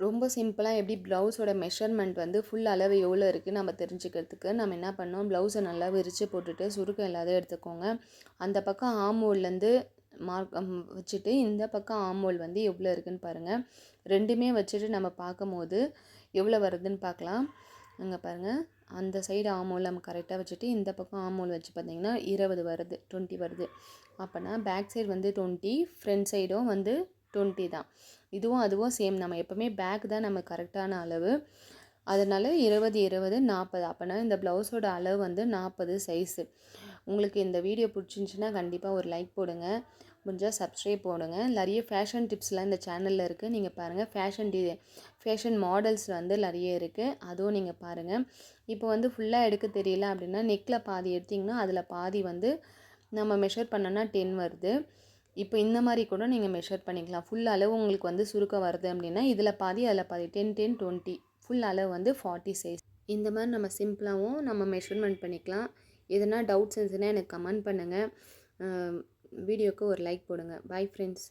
ரொம்ப சிம்பிளாக எப்படி ப்ளவுஸோட மெஷர்மெண்ட் வந்து ஃபுல் அளவு எவ்வளோ இருக்குது நம்ம தெரிஞ்சுக்கிறதுக்கு நம்ம என்ன பண்ணோம், ப்ளவுஸை நல்லா விரித்து போட்டுட்டு சுருக்கம் இல்லாத எடுத்துக்கோங்க. அந்த பக்கம் ஆமோல்லேருந்து மார்க் வச்சுட்டு இந்த பக்கம் ஆமோல் வந்து எவ்வளோ இருக்குதுன்னு பாருங்கள். ரெண்டுமே வச்சுட்டு நம்ம பார்க்கும்போது எவ்வளோ வருதுன்னு பார்க்கலாம். அங்கே பாருங்கள், அந்த சைடு ஆமோல் நம்ம கரெக்டாக வச்சுட்டு இந்த பக்கம் ஆமோல் வச்சு பார்த்திங்கன்னா 20 வருது, 20 வருது. அப்போனா பேக் சைடு வந்து 20, ஃப்ரண்ட் சைடும் வந்து 20 தான். இதுவும் அதுவும் சேம். நம்ம எப்போவுமே பேக் தான் நம்ம கரெக்டான அளவு. அதனால் 20 20 40. அப்போனா இந்த ப்ளவுஸோட அளவு வந்து 40 சைஸு. உங்களுக்கு இந்த வீடியோ பிடிச்சிருந்துச்சின்னா கண்டிப்பாக ஒரு லைக் போடுங்க, முடிஞ்சால் சப்ஸ்கிரைப் போடுங்க. நிறைய ஃபேஷன் டிப்ஸ்லாம் இந்த சேனலில் இருக்குது, நீங்கள் பாருங்கள். ஃபேஷன் மாடல்ஸ் வந்து நிறைய இருக்குது, அதுவும் நீங்கள் பாருங்கள். இப்போ வந்து ஃபுல்லாக எடுக்க தெரியல அப்படின்னா நெக்கில் பாதி எடுத்திங்கன்னா அதில் பாதி வந்து நம்ம மெஷர் பண்ணோன்னா 10 வருது. இப்போ இந்த மாதிரி கூட நீங்கள் மெஷர் பண்ணிக்கலாம். ஃபுல் அளவு உங்களுக்கு வந்து சுருக்கம் வருது அப்படின்னா இதில் பாதி அதில் பாதி 10 10 20. ஃபுல் அளவு வந்து 40 சைஸ். இந்த மாதிரி நம்ம சிம்பிளாகவும் நம்ம மெஷர்மெண்ட் பண்ணிக்கலாம். எதனா டவுட்ஸ் இருந்துச்சுன்னா எனக்கு கமெண்ட் பண்ணுங்கள். வீடியோவுக்கு ஒரு லைக் போடுங்க. Bye friends.